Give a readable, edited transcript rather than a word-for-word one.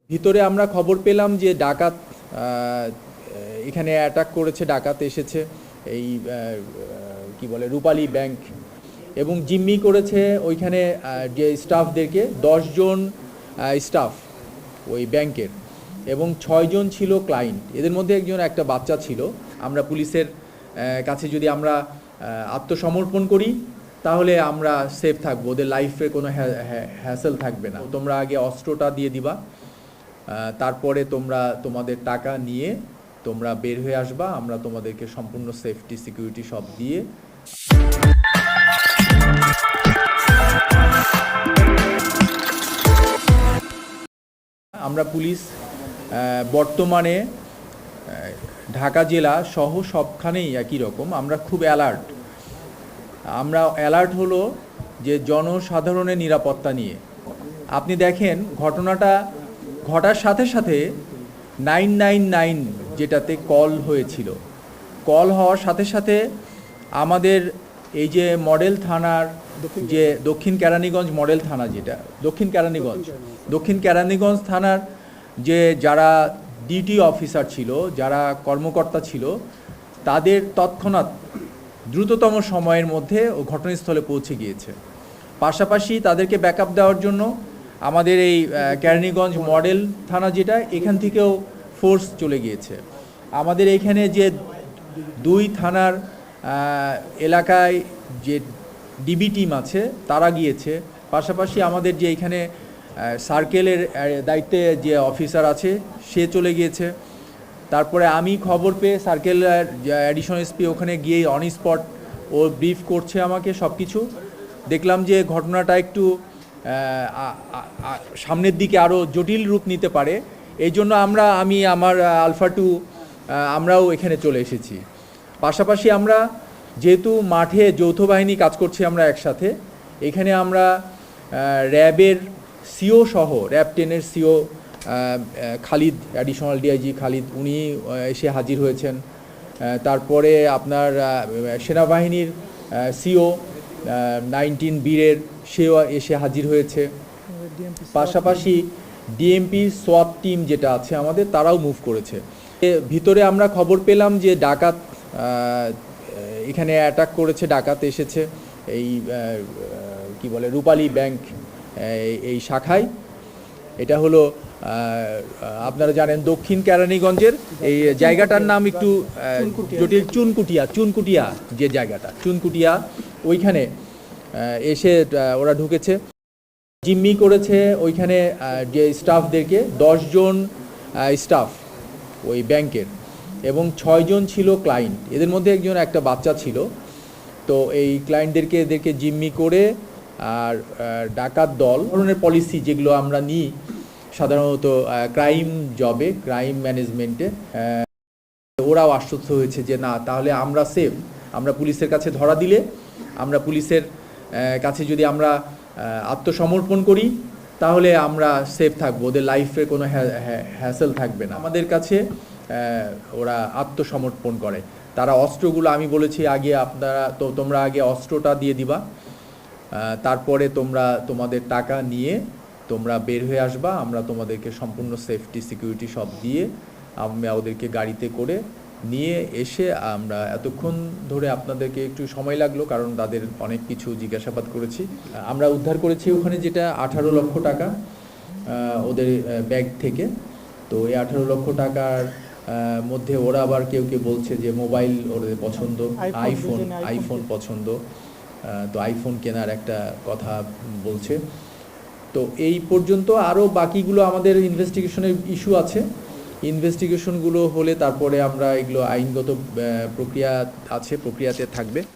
ভিতরে আমরা খবর পেলাম যে ডাকাত এখানে অ্যাটাক করেছে, ডাকাত এসেছে এই কি বলে রূপালী ব্যাংক এবং জিম্মি করেছে ওইখানে যে স্টাফদেরকে 10 জন স্টাফ ওই ব্যাংকের এবং 6 জন ছিল ক্লায়েন্ট। এদের মধ্যে একজন একটা বাচ্চা ছিল। আমরা পুলিশের কাছে যদি আমরা আত্মসমর্পণ করি তাহলে আমরা সেফ থাকবো, ওদের লাইফে কোনো হ্যাসেল থাকবে না। তোমরা আগে অস্ত্রটা দিয়ে দিবা, তারপরে তোমরা তোমাদের টাকা নিয়ে তোমরা বের হয়ে আসবা, আমরা তোমাদেরকে সম্পূর্ণ সেফটি সিকিউরিটি সব দিয়ে। আমরা পুলিশ বর্তমানে ঢাকা জেলা সহ সবখানেই একই রকম, আমরা খুব অ্যালার্ট হলো যে জনসাধারণের নিরাপত্তা নিয়ে। আপনি দেখেন ঘটনাটা ঘটার সাথে সাথে 999 যেটাতে কল হয়েছিল, কল হওয়ার সাথে সাথে আমাদের এই যে মডেল থানার যে দক্ষিণ কেরানীগঞ্জ মডেল থানা, যেটা দক্ষিণ কেরানীগঞ্জ থানার যে যারা ডিটি অফিসার ছিল, যারা কর্মকর্তা ছিল, তাদের তৎক্ষণাৎ দ্রুততম সময়ের মধ্যে ঘটনাস্থলে পৌঁছে গিয়েছে। পাশাপাশি তাদেরকে ব্যাকআপ দেওয়ার জন্য আমাদের এই কেরানীগঞ্জ মডেল থানা যেটা, এখান থেকেও ফোর্স চলে গিয়েছে। আমাদের এইখানে যে 2 থানার এলাকায় যে ডিবি টিম আছে তারা গিয়েছে। পাশাপাশি আমাদের যে এখানে সার্কেলের দায়িত্বে যে অফিসার আছে সে চলে গিয়েছে। তারপরে আমি খবর পেয়ে সার্কেল অ্যাডিশনাল এসপি ওখানে গিয়ে অন স্পট ও ব্রিফ করছে আমাকে সব কিছু। দেখলাম যে ঘটনাটা একটু সামনের দিকে আরও জটিল রূপ নিতে পারে, এই জন্য আমি আমার আলফা 2 আমরাও এখানে চলে এসেছি। পাশাপাশি আমরা যেহেতু মাঠে যৌথ বাহিনী কাজ করছি আমরা একসাথে, এখানে আমরা র্যাবের সিও সহ র্যাব 10-এর CO Khalid, additional DIG Khalid, উনি এসে হাজির হয়েছেন। তারপরে আপনার সেনাবাহিনীর সিও 19 বীরের সেও এসে হাজির হয়েছে। পাশাপাশি ডিএমপি সোয়াট টিম যেটা আছে আমাদের, তারাও মুভ করেছে। ভিতরে আমরা খবর পেলাম যে ডাকাত এখানে অ্যাটাক করেছে, ডাকাত এসেছে এই কি বলে রূপালী ব্যাংক এই শাখায়। এটা হলো আপনারা জানেন দক্ষিণ কেরানীগঞ্জের এই জায়গাটার নাম একটু জটিল, চুনকুটিয়া যে জায়গাটা, চুনকুটিয়া, ওইখানে এসে ওরা ঢুকেছে, জিম্মি করেছে ওইখানে যে স্টাফদেরকে 10 জন স্টাফ ওই ব্যাংকের এবং 6 জন ছিল ক্লায়েন্ট। এদের মধ্যে একজন একটা বাচ্চা ছিল। তো এই এদেরকে জিম্মি করে আর ডাকাত দল ধরনের পলিসি যেগুলো আমরা নিই সাধারণত ক্রাইম জবে, ক্রাইম ম্যানেজমেন্টে, ওরাও আশ্বস্ত হয়েছে যে না, তাহলে আমরা সেফ। আমরা পুলিশের কাছে ধরা দিলে, আমরা পুলিশের কাছে যদি আমরা আত্মসমর্পণ করি তাহলে আমরা সেফ থাকবো, ওদের লাইফে কোনো হ্যাসেল থাকবে না। আমাদের কাছে ওরা আত্মসমর্পণ করে। তারা অস্ত্রগুলো, আমি বলেছি আগে তোমরা আগে অস্ত্রটা দিয়ে দিবা, তারপরে তোমরা তোমাদের টাকা নিয়ে তোমরা বের হয়ে আসবা, আমরা তোমাদেরকে সম্পূর্ণ সেফটি সিকিউরিটি সব দিয়ে আমরা ওদেরকে গাড়িতে করে নিয়ে এসে, আমরা এতক্ষণ ধরে আপনাদেরকে একটু সময় লাগলো কারণ তাদের অনেক কিছু জিজ্ঞাসাবাদ করেছি। আমরা উদ্ধার করেছি ওখানে যেটা 18 লক্ষ টাকা ওদের ব্যাগ থেকে। তো এই 18 লক্ষ টাকার মধ্যে ওরা আবার কেউ বলছে যে মোবাইল ওদের পছন্দ, আইফোন পছন্দ, তো আইফোন কেনার একটা কথা বলছে। তো এই পর্যন্ত আরও বাকিগুলো আমাদের ইনভেস্টিগেশনের ইস্যু আছে, ইনভেস্টিগেশনগুলো হলে তারপরে আমরা এগুলো আইনগত প্রক্রিয়াতে থাকবে।